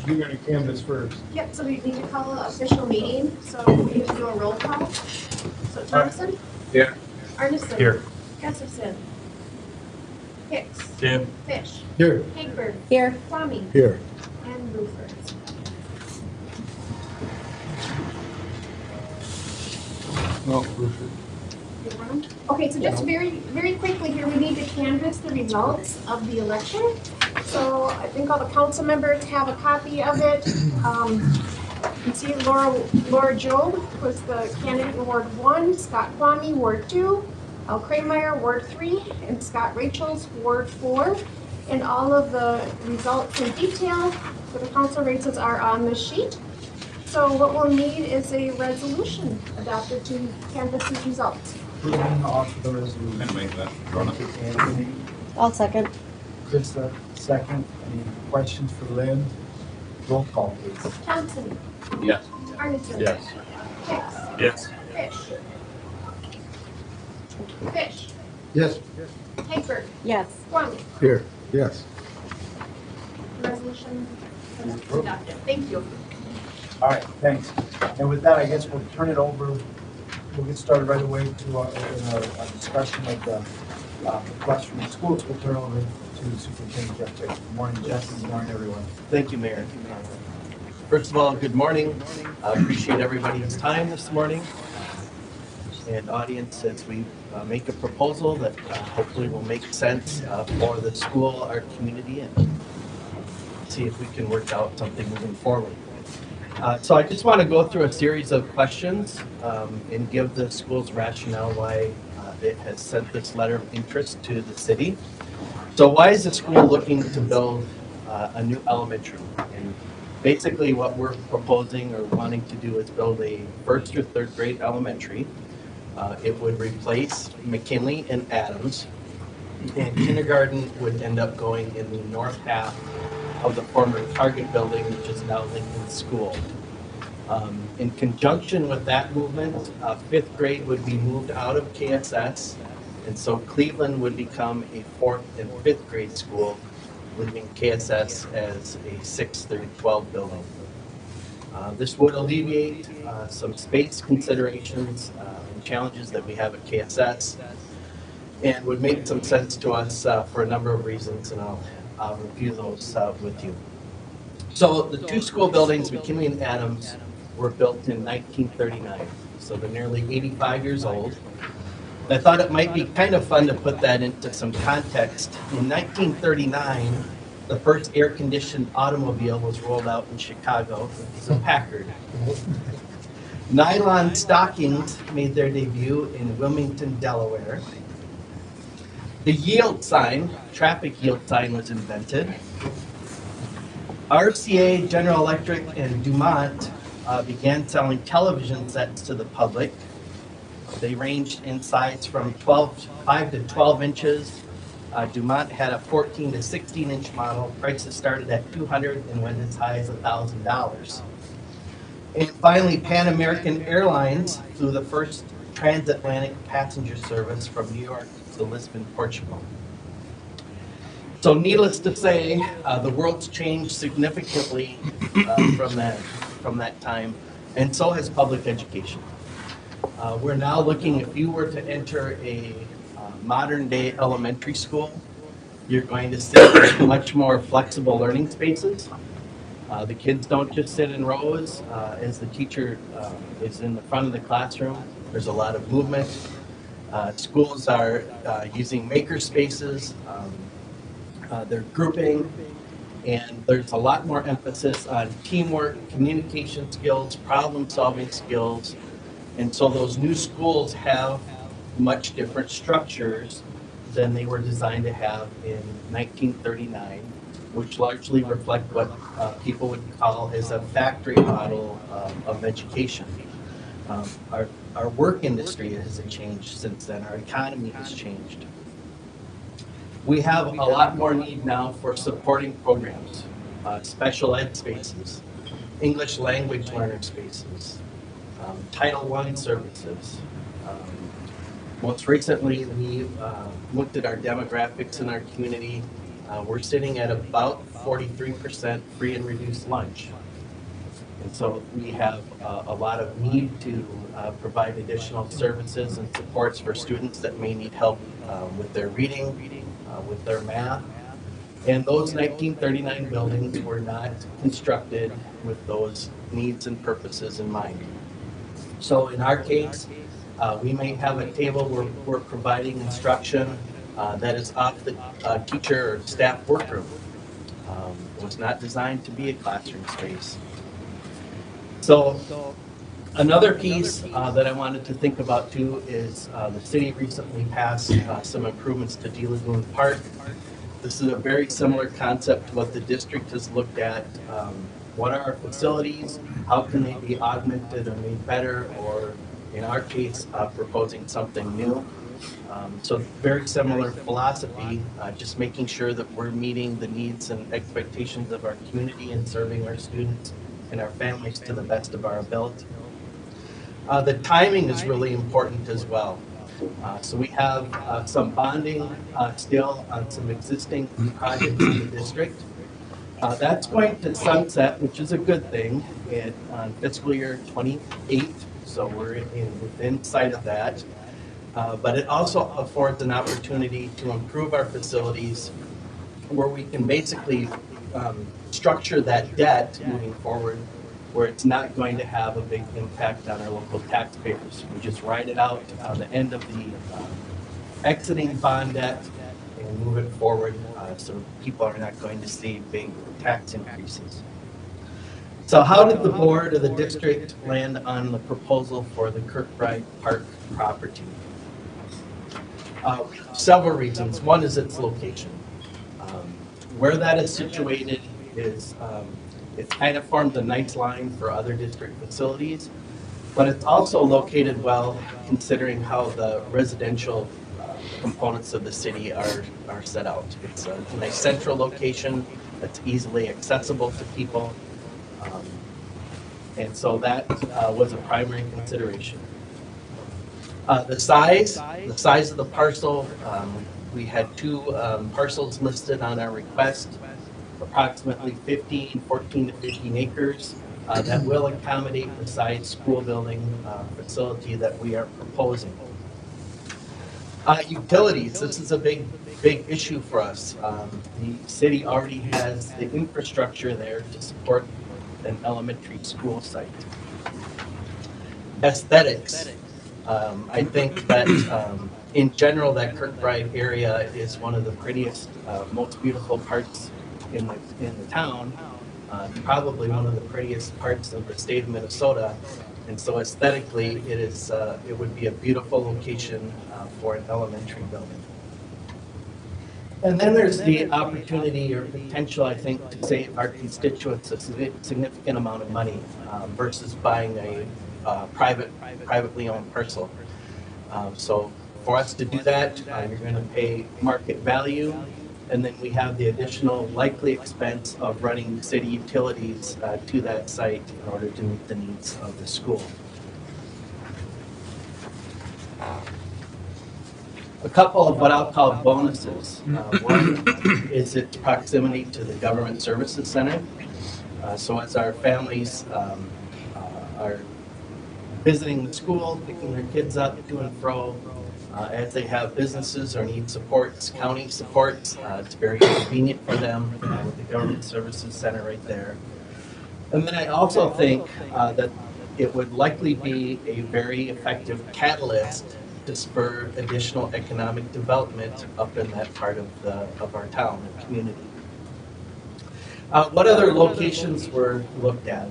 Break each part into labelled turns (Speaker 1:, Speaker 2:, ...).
Speaker 1: You're gonna canvas first.
Speaker 2: Yep, so we need to call an official meeting, so we need to do a roll call. So Thompson?
Speaker 1: Here.
Speaker 2: Arneson?
Speaker 1: Here.
Speaker 2: Gustafson? Hicks?
Speaker 1: Tim.
Speaker 2: Fish?
Speaker 1: Here.
Speaker 2: Hagberg?
Speaker 3: Here.
Speaker 2: Kwame?
Speaker 1: Here.
Speaker 2: And Rupert.
Speaker 1: No.
Speaker 2: Okay, so just very quickly here, we need to canvass the results of the election. So I think all the council members have a copy of it. You can see Laura Job was the candidate in Ward 1, Scott Kwame, Ward 2, Al Krameyer, Ward 3, and Scott Rachels, Ward 4. And all of the results in detail for the council races are on the sheet. So what we'll need is a resolution adopted to canvass these results.
Speaker 4: Off the resolution. Anthony,
Speaker 3: I'll second.
Speaker 4: Krista, second. Any questions for Lynn? Roll call, please.
Speaker 2: Thompson.
Speaker 1: Yes.
Speaker 2: Arneson.
Speaker 1: Yes.
Speaker 2: Hicks.
Speaker 1: Yes.
Speaker 2: Fish. Fish.
Speaker 1: Yes.
Speaker 2: Hagberg.
Speaker 3: Yes.
Speaker 2: Kwame.
Speaker 1: Here. Yes.
Speaker 2: Resolution is adopted. Thank you.
Speaker 4: All right, thanks. And with that, I guess we'll turn it over. We'll get started right away to a discussion of the request from the schools. We'll turn over to Superintendent Jeff Tate. Good morning, Jeff. Good morning, everyone.
Speaker 5: Thank you, Mayor. First of all, good morning. I appreciate everybody's time this morning and audience as we make a proposal that hopefully will make sense for the school, our community, and see if we can work out something moving forward. So I just want to go through a series of questions and give the school's rationale why it has sent this letter of interest to the city. So why is the school looking to build a new elementary? And basically what we're proposing or wanting to do is build a first or third grade elementary. It would replace McKinley and Adams, and kindergarten would end up going in the north half of the former Target building, which is now Lincoln School. In conjunction with that movement, fifth grade would be moved out of KSS, and so Cleveland would become a fourth and fifth grade school, leaving KSS as a sixth through 12 building. This would alleviate some space considerations and challenges that we have at KSS, and would make some sense to us for a number of reasons, and I'll review those with you. So the two school buildings, McKinley and Adams, were built in 1939, so they're nearly 85 years old. I thought it might be kind of fun to put that into some context. In 1939, the first air-conditioned automobile was rolled out in Chicago. It was a Packard. Nylon stockings made their debut in Wilmington, Delaware. The yield sign, traffic yield sign, was invented. RCA, General Electric, and Dumont began selling television sets to the public. They ranged in size from 5 to 12 inches. Dumont had a 14 to 16 inch model. Prices started at $200 and went as high as $1,000. And finally, Pan American Airlines flew the first transatlantic passenger service from New York to Lisbon, Portugal. So needless to say, the world's changed significantly from that time, and so has public education. We're now looking, if you were to enter a modern day elementary school, you're going to see much more flexible learning spaces. The kids don't just sit in rows as the teacher is in the front of the classroom. There's a lot of movement. Schools are using maker spaces. They're grouping, and there's a lot more emphasis on teamwork, communication skills, problem-solving skills. And so those new schools have much different structures than they were designed to have in 1939, which largely reflect what people would call as a factory model of education. Our work industry has changed since then. Our economy has changed. We have a lot more need now for supporting programs, special ed spaces, English language learner spaces, Title I services. Most recently, we've looked at our demographics in our community. we're sitting at about 43% free and reduced lunch. And so we have a lot of need to provide additional services and supports for students that may need help with their reading, with their math. And those 1939 buildings were not constructed with those needs and purposes in mind. So in our case, we may have a table where we're providing instruction that is off the teacher or staff workroom. It was not designed to be a classroom space. So another piece that I wanted to think about too is the city recently passed some improvements to D Lagoon Park. This is a very similar concept to what the district has looked at. What are our facilities? How can they be augmented or made better? Or in our case, proposing something new. So very similar philosophy, just making sure that we're meeting the needs and expectations of our community and serving our students and our families to the best of our ability. The timing is really important as well. So we have some bonding still on some existing projects in the district. That's going to sunset, which is a good thing, on fiscal year 28. So we're within sight of that. But it also affords an opportunity to improve our facilities where we can basically structure that debt moving forward where it's not going to have a big impact on our local taxpayers. We just write it out on the end of the exiting bond debt and move it forward so people are not going to see big tax increases. So how did the board of the district land on the proposal for the Kirkbride Park property? Several reasons. One is its location. Where that is situated is it kind of forms a nice line for other district facilities, but it's also located well considering how the residential components of the city are set out. It's a nice central location that's easily accessible to people, and so that was a primary consideration. The size of the parcel, we had two parcels listed on our request, approximately 14 to 15 acres. That will accommodate the size school building facility that we are proposing. Utilities, this is a big issue for us. The city already has the infrastructure there to support an elementary school site. Aesthetics. I think that in general that Kirkbride area is one of the prettiest, most beautiful parts in the town, probably one of the prettiest parts of the state of Minnesota. And so aesthetically, it would be a beautiful location for an elementary building. And then there's the opportunity or potential, I think, to save our constituents a significant amount of money versus buying a privately owned parcel. So for us to do that, you're going to pay market value, and then we have the additional likely expense of running city utilities to that site in order to meet the needs of the school. A couple of what I'll call bonuses. One is its proximity to the Government Services Center. So as our families are visiting the school, picking their kids up to and fro, as they have businesses or need supports, county supports, it's very convenient for them with the Government Services Center right there. And then I also think that it would likely be a very effective catalyst to spur additional economic development up in that part of our town and community. What other locations were looked at?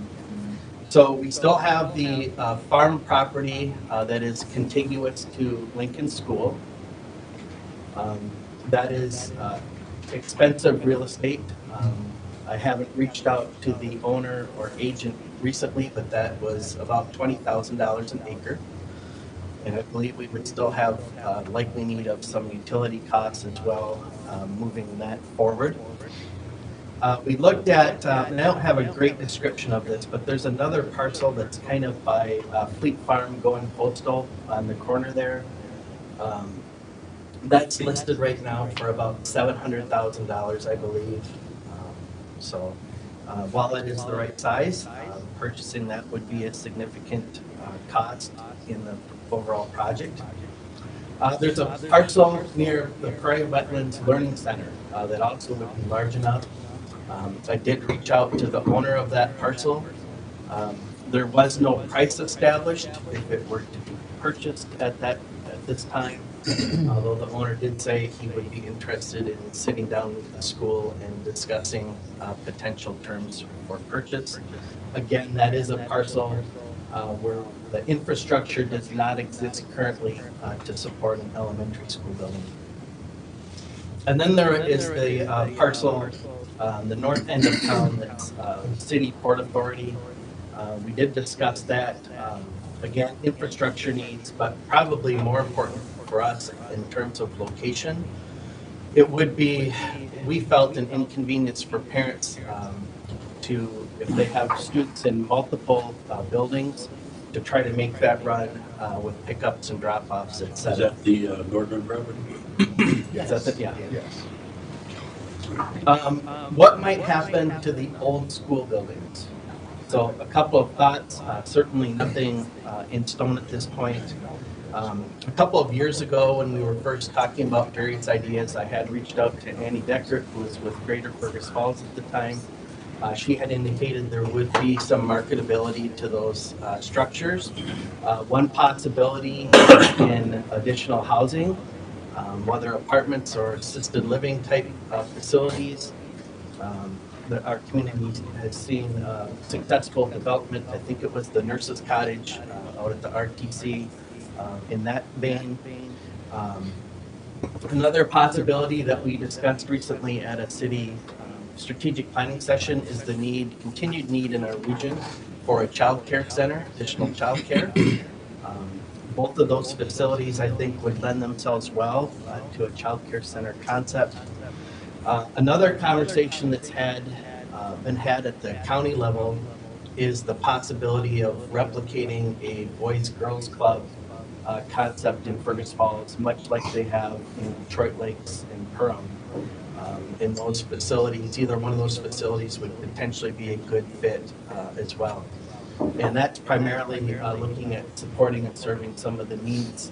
Speaker 5: So we still have the farm property that is contiguous to Lincoln School. That is expensive real estate. I haven't reached out to the owner or agent recently, but that was about $20,000 an acre. And I believe we would still have likely need of some utility costs as well, moving that forward. We looked at, and I don't have a great description of this, but there's another parcel that's kind of by Fleet Farm going postal on the corner there. That's listed right now for about $700,000, I believe. So while it is the right size, purchasing that would be a significant cost in the overall project. There's a parcel near the Prairie Wetlands Learning Center that also would be large enough. I did reach out to the owner of that parcel. There was no price established if it were to be purchased at this time, although the owner did say he would be interested in sitting down with the school and discussing potential terms for purchase. Again, that is a parcel where the infrastructure does not exist currently to support an elementary school building. And then there is the parcel the north end of town that's city port authority. We did discuss that. Again, infrastructure needs, but probably more important for us in terms of location. It would be, we felt, an inconvenience for parents to, if they have students in multiple buildings, to try to make that run with pickups and drop-offs, et
Speaker 3: Is
Speaker 5: cetera.
Speaker 3: that the northern property?
Speaker 5: Is that the- yeah.
Speaker 1: Yes.
Speaker 5: What might happen to the old school buildings? So a couple of thoughts, certainly nothing in stone at this point. A couple of years ago, when we were first talking about various ideas, I had reached out to Annie Deckert, who was with Greater Fergus Falls at the time. She had indicated there would be some marketability to those structures. One possibility in additional housing, whether apartments or assisted living type facilities. Our community has seen successful development. I think it was the Nurses Cottage out at the RTC in that vein. Another possibility that we discussed recently at a city strategic planning session is the continued need in our region for a child care center, additional child care. Both of those facilities, I think, would lend themselves well to a child care center concept. Another conversation that's been had at the county level is the possibility of replicating a boys-girls club concept in Fergus Falls, much like they have in Detroit Lakes and Perham. In those facilities, either one of those facilities would potentially be a good fit as well. And that's primarily looking at supporting and serving some of the needs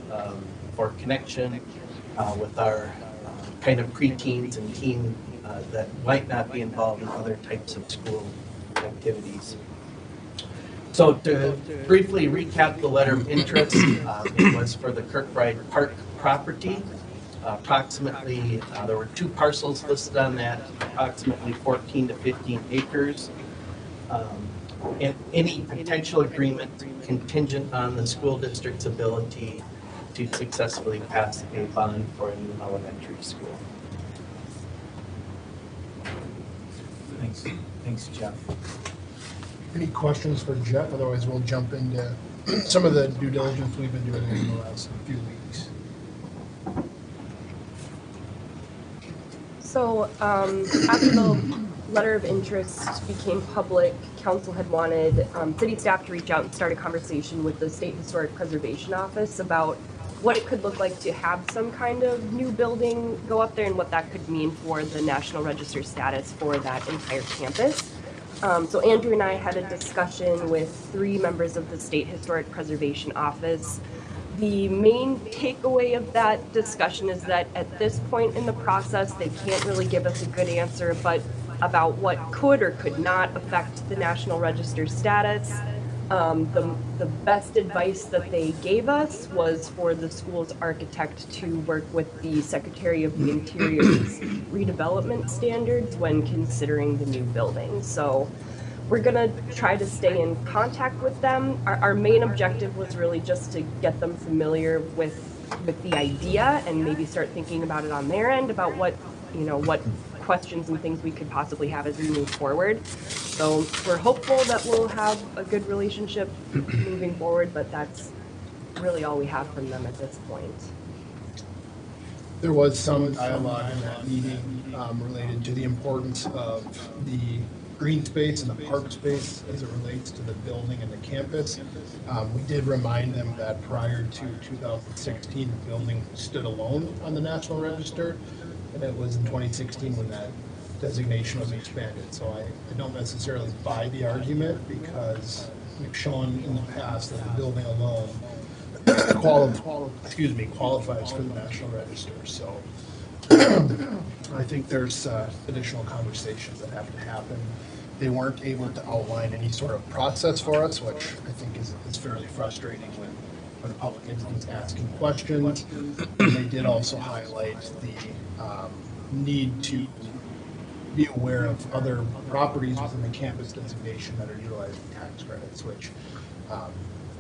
Speaker 5: for connection with our kind of preteens and teen that might not be involved in other types of school activities. So to briefly recap the letter of interest, it was for the Kirkbride Park property. Approximately, there were two parcels listed on that, approximately 14 to 15 acres. And any potential agreement contingent on the school district's ability to successfully pass a bond for a new elementary school.
Speaker 4: Thanks, Jeff.
Speaker 1: Any questions for Jeff? Otherwise, we'll jump into some of the due diligence we've been doing in the last few weeks.
Speaker 6: So after the letter of interest became public, council had wanted city staff to reach out and start a conversation with the State Historic Preservation Office about what it could look like to have some kind of new building go up there and what that could mean for the National Register status for that entire campus. So Andrew and I had a discussion with 3 members of the State Historic Preservation Office. The main takeaway of that discussion is that at this point in the process, they can't really give us a good answer, but about what could or could not affect the National Register status. The best advice that they gave us was for the school's architect to work with the Secretary of the Interior's redevelopment standards when considering the new building. So we're gonna try to stay in contact with them. Our main objective was really just to get them familiar with the idea and maybe start thinking about it on their end, about what questions and things we could possibly have as we move forward. So we're hopeful that we'll have a good relationship moving forward, but that's really all we have from them at this point.
Speaker 1: There was some dialogue in that meeting related to the importance of the green space and the park space as it relates to the building and the campus. We did remind them that prior to 2016, the building stood alone on the National Register, and it was in 2016 when that designation was expanded. So I don't necessarily buy the argument, because we've shown in the past that the building alone qualifies for the National Register. So I think there's additional conversations that have to happen. They weren't able to outline any sort of process for us, which I think is fairly frustrating when a public entity is asking questions. And they did also highlight the need to be aware of other properties within the campus designation that are utilizing tax credits, which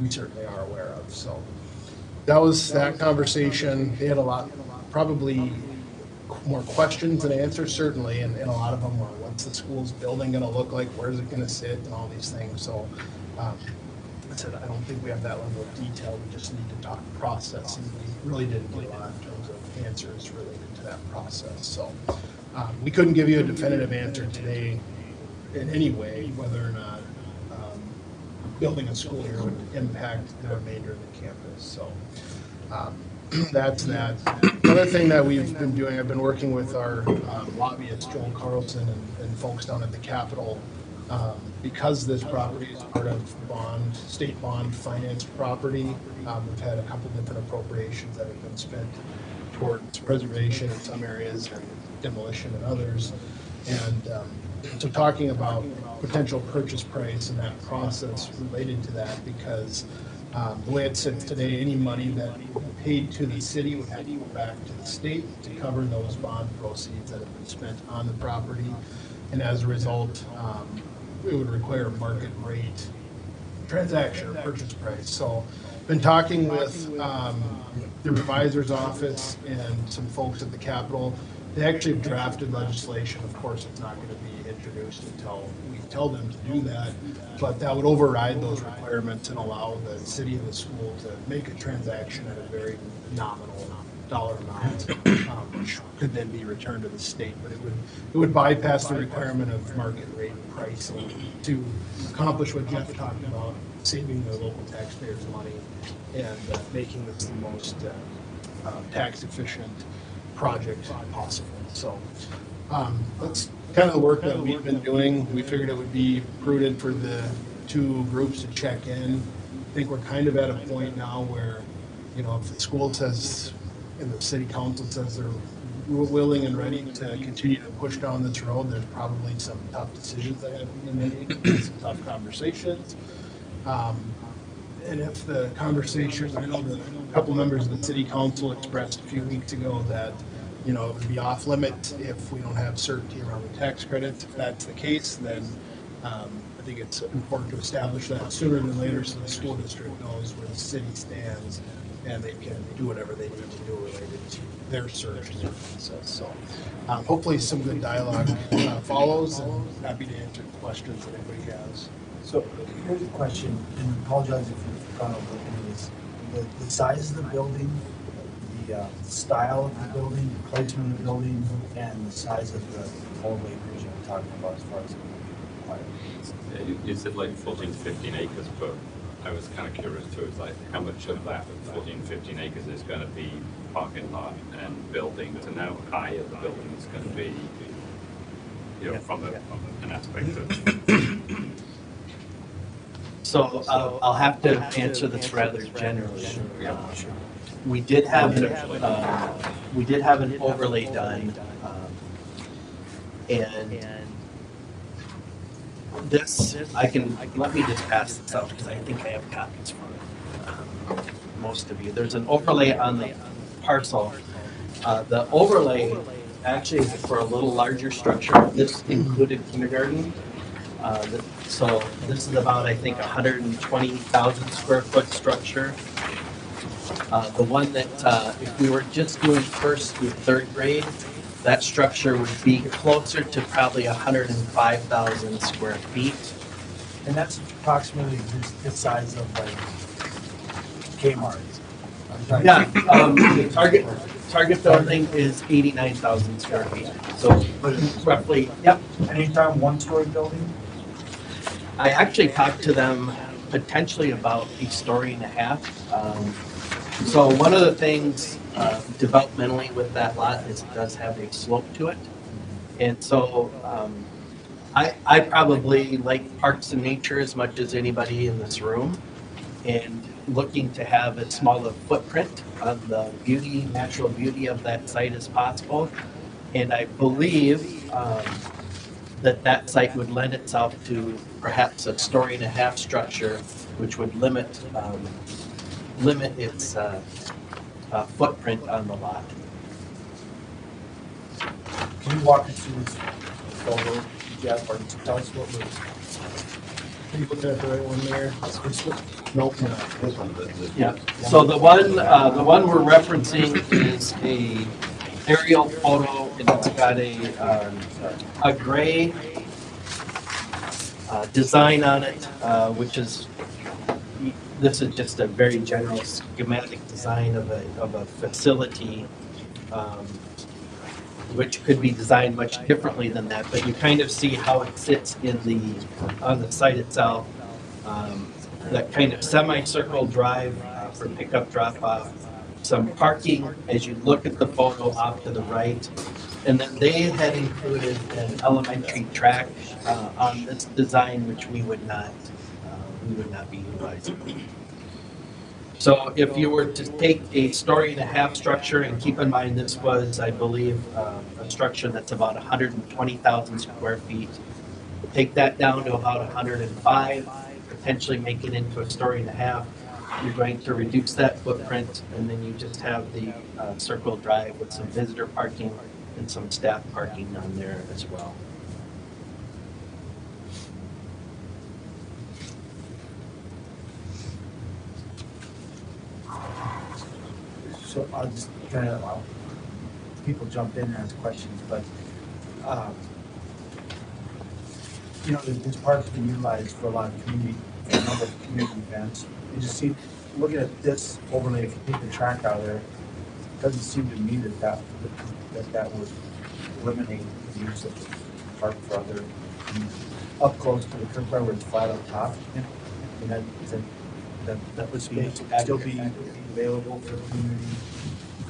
Speaker 1: we certainly are aware of. So that was that conversation. They had a lot, probably more questions than answers, certainly, and a lot of them were, what's the school's building going to look like, where's it going to sit, and all these things. So I said, I don't think we have that level of detail. We just need to talk process, and we really didn't get a lot in terms of answers related to that process. So we couldn't give you a definitive answer today in any way, whether or not building a school here would impact the remainder of the campus. So that's that. Another thing that we've been doing, I've been working with our lobbyist, Joel Carlson, and folks down at the Capitol, because this property is part of state bond finance property. We've had a couple different appropriations that have been spent towards preservation in some areas and demolition in others. And so talking about potential purchase price and that process related to that, because the way it sits today, any money that paid to the city would have to go back to the state to cover those bond proceeds that have been spent on the property. And as a result, it would require a market rate transaction or purchase price. So been talking with the revisor's office and some folks at the Capitol. They actually have drafted legislation. Of course, it's not going to be introduced until we tell them to do that, but that would override those requirements and allow the city and the school to make a transaction at a very nominal dollar amount, which could then be returned to the state. But it would bypass the requirement of market rate pricing to accomplish what Jeff talked about, saving the local taxpayers money and making this the most tax efficient project possible. So that's kind of the work that we've been doing. We figured it would be prudent for the two groups to check in. I think we're kind of at a point now where, you know, if the school says and the city council says they're willing and ready to continue to push down this road, there's probably some tough decisions that have to be made, some tough conversations. And if the conversation, I know that a couple members of the city council expressed a few weeks ago that, you know, it would be off limit if we don't have certainty around the tax credits. If that's the case, then I think it's important to establish that sooner than later so the school district knows where the city stands and they can do whatever they need to do related to their search and their process. So hopefully some good dialogue follows, and happy to answer questions that anybody has.
Speaker 4: So here's a question, and I apologize if you've gone over any of this. The size of the building, the style of the building, the placement of the building, and the size of the whole acres you're talking about as far as required.
Speaker 3: You said like 14, 15 acres, but I was kind of curious too, is like how much of that 14, 15 acres is going to be parking lot and buildings, and how high the building is going to be, you know, from an aspect of.
Speaker 5: So I'll have to answer this rather generally. We did have an overlay done, and this let me just pass this out because I think I have copies for most of you. There's an overlay on the parcel. The overlay actually is for a little larger structure. This included kindergarten. So this is about, I think, 120,000 square foot structure. The one that, if we were just doing first through third grade, that structure would be closer to probably 105,000 square feet.
Speaker 4: And that's approximately the size of like Kmart.
Speaker 5: Yeah, the target building is 89,000 square feet. So roughly, yep.
Speaker 4: Anytime one-story building?
Speaker 5: I actually talked to them potentially about a story and a half. So one of the things developmentally with that lot is it does have a slope to it. And so I probably like parks and nature as much as anybody in this room, and looking to have as small a footprint on the beauty, natural beauty of that site as possible. And I believe that site would lend itself to perhaps a story and a half structure, which would limit its footprint on the lot.
Speaker 4: Can you walk us through this photo, Jeff, or tell us what we're?
Speaker 1: Are you looking at the right one there? Nope.
Speaker 3: This one, the-
Speaker 5: Yeah, so the one we're referencing is a aerial photo, and it's got a gray design on it, which is, this is just a very general schematic design of a facility, which could be designed much differently than that, but you kind of see how it sits on the site itself. That kind of semicircle drive for pickup drop-off, some parking as you look at the photo off to the right. And then they had included an elementary track on this design, which we would not be utilizing. So if you were to take a story and a half structure, and keep in mind this was, I believe, a structure that's about 120,000 square feet, take that down to about 105, potentially make it into a story and a half, you're going to reduce that footprint, and then you just have the circle drive with some visitor parking and some staff parking on there as well.
Speaker 4: So I'll just kind of allow people jump in and ask questions, but, you know, this park's been utilized for a lot of a number of community events. You just see, looking at this overlay, if you take the track out of there, it doesn't seem to me that would eliminate the use of the park for other, up close to the curb where it's flat on top. And that would still be available for the community.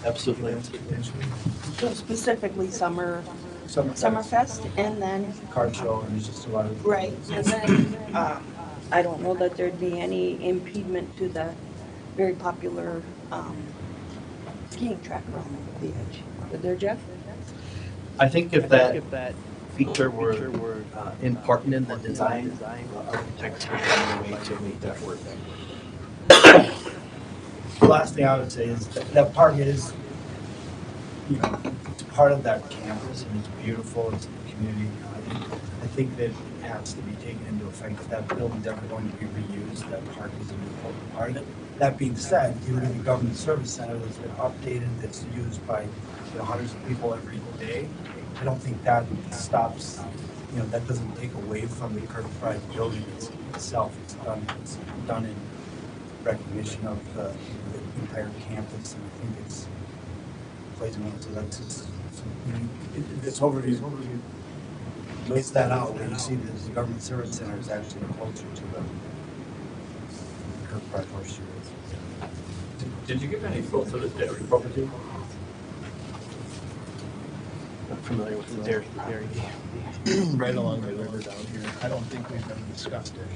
Speaker 5: Absolutely.
Speaker 4: Events potentially.
Speaker 7: So specifically Summerfest, and then,
Speaker 4: Car show, and there's just a lot of.
Speaker 7: right, and then, I don't know that there'd be any impediment to the very popular, skiing track around the edge. Would there, Jeff?
Speaker 5: I think if that feature were important in the design, architects would find a way to make that work.
Speaker 4: The last thing I would say is that park is, you know, it's part of that campus, and it's beautiful, it's a community. I think that it has to be taken into effect that building's ever going to be reused, that park is an important part of it. That being said, even in the government service center that's been updated, that's used by, you know, hundreds of people every day, I don't think that stops, you know, that doesn't take away from the Kirk Pride building itself. It's done in recognition of the entire campus, and I think it's plays a role. So that's just, this overview lays that out, where you see that the government service center is actually closer to the Kirk Pride horseshoe.
Speaker 3: Did you give any thought to the dairy property?
Speaker 5: Not familiar with the dairy.
Speaker 1: Right along the river down here. I don't think we've ever discussed it.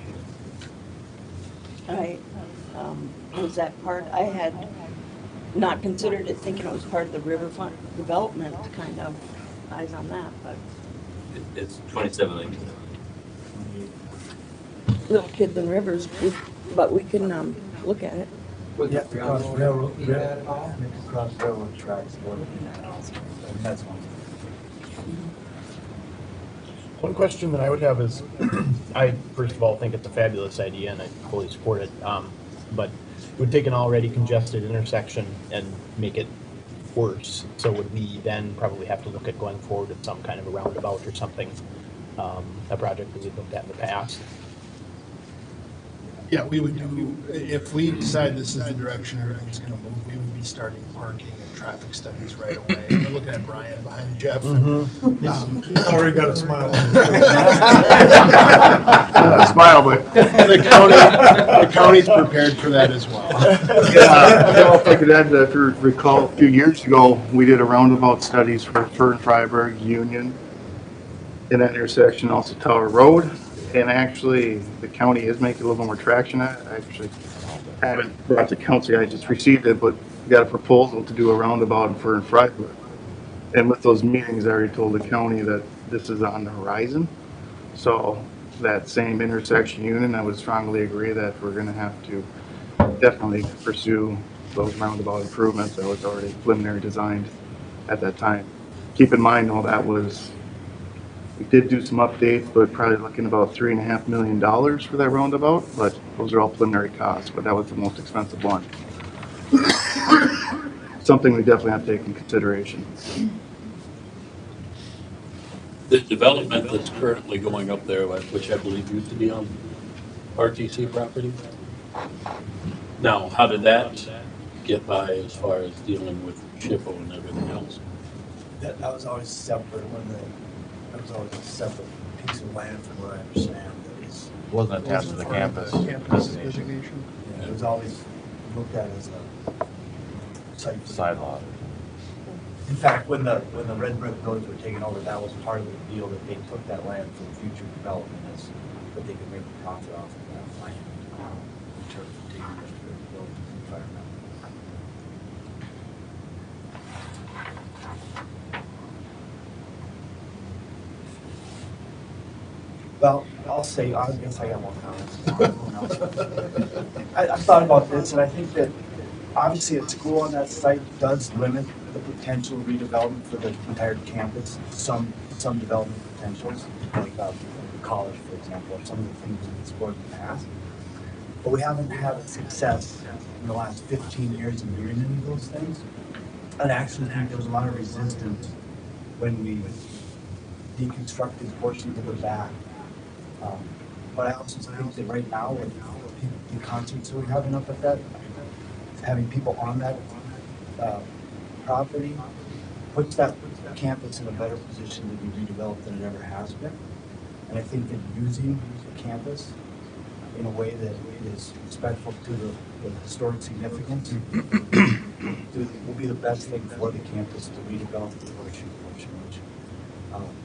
Speaker 7: Was that part, I had not considered it, thinking it was part of the riverfront development, kind of, eyes on that, but
Speaker 3: It's 27 acres.
Speaker 7: Little Kids and Rivers, but we can, look at it.
Speaker 4: Yeah, across railroad tracks. That's one.
Speaker 8: One question that I would have is, I first of all think it's a fabulous idea and I fully support it, but it would take an already congested intersection and make it worse. So would we then probably have to look at going forward with some kind of a roundabout or something, a project that we've looked at in the past?
Speaker 1: Yeah, we would do, if we decide this is the direction everything's gonna move, we would be starting parking and traffic studies right away. We're looking at Brian behind Jeff.
Speaker 4: Already got a smile.
Speaker 9: while, but
Speaker 1: The county's prepared for that as well.
Speaker 9: yeah, if I could add, if you recall, a few years ago, we did a roundabout studies for Fern Freiburg, Union, in that intersection, also Tower Road. And actually, the county is making a little more traction on it. I actually haven't brought to council, I just received it, but got a proposal to do a roundabout in Fern Freiburg. And with those meetings, I already told the county that this is on the horizon. So that same intersection Union, I would strongly agree that we're gonna have to definitely pursue those roundabout improvements that was already preliminary designed at that time. Keep in mind, all that was, we did do some updates, but probably looking about $3.5 million for that roundabout, but those are all preliminary costs, but that was the most expensive one. Something we definitely have to take in consideration.
Speaker 10: The development that's currently going up there, which I believe used to be on RTC property. Now, how did that get by as far as dealing with SHPO and everything else?
Speaker 4: That was always separate that was always a separate piece of land from what I understand. That was,
Speaker 8: Wasn't attached to the campus.
Speaker 1: Campus designation.
Speaker 4: it was always looked at as a site
Speaker 8: lot.
Speaker 4: In fact, when the red brick buildings were taken over, that was part of the deal, that they took that land for future development, as that they could make a profit off of that land. In terms of taking industrial buildings, if I remember. Well, I'll say, I guess I got more comments. I thought about this, and I think that obviously a school on that site does limit the potential redevelopment for the entire campus. Some development potentials, like the college, for example, or some of the things we've explored in the past. But we haven't had success in the last 15 years in doing any of those things. And I actually think there was a lot of resistance when we deconstructed portions of the back. But I also think that right now, with the concerts that we're having up at that, having people on that property puts that campus in a better position to be redeveloped than it ever has been. And I think that using the campus in a way that is respectful to the historic significance will be the best thing for the campus to redevelop the virtue portion, which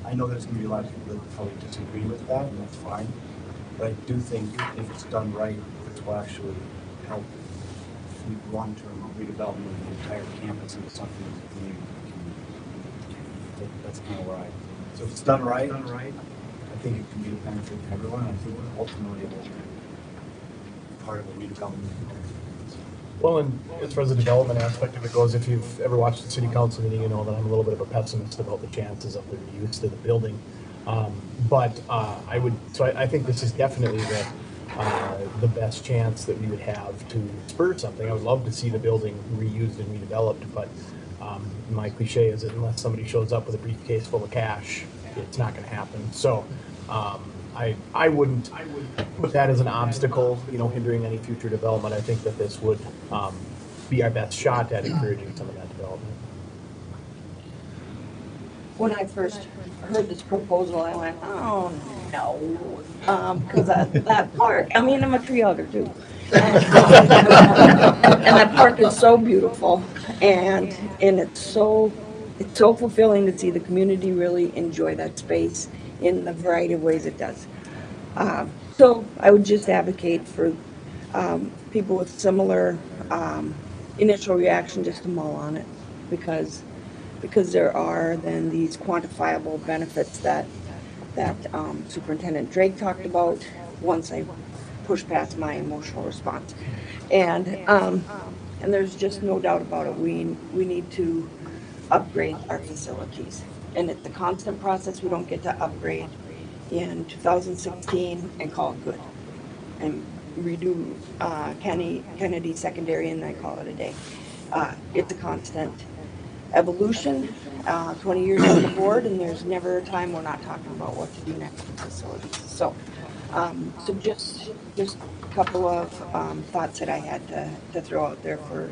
Speaker 4: I know there's going to be a lot of people that probably disagree with that, and that's fine. But I do think if it's done right, it will actually help the long-term redevelopment of the entire campus into something that the community can. That's kind of where so if it's done right, I think it can be a benefit to everyone. I think ultimately it will be part of a redevelopment.
Speaker 8: Well, and as far as the development aspect of it goes, if you've ever watched the city council meeting, you know that I'm a little bit of a pessimist about the chances of the reuse of the building. I think this is definitely the best chance that we would have to spur something. I would love to see the building reused and redeveloped, but my cliche is that unless somebody shows up with a briefcase full of cash, it's not going to happen. So I wouldn't put that as an obstacle, hindering any future development. I think that this would be our best shot at encouraging some of that development.
Speaker 7: When I first heard this proposal, I went, oh, no. Because that park, I mean, I'm a tree hugger too. And that park is so beautiful, and it's so fulfilling to see the community really enjoy that space in the variety of ways it does. So I would just advocate for people with similar initial reaction just to mull on it, because there are then these quantifiable benefits that Superintendent Drake talked about once I pushed past my emotional response. And there's just no doubt about it. We need to upgrade our facilities. And it's a constant process. We don't get to upgrade in 2016 and call it good. And redo Kennedy Secondary and I call it a day. It's a constant evolution, 20 years on the board, and there's never a time we're not talking about what to do next with facilities. So just a couple of thoughts that I had to throw out there for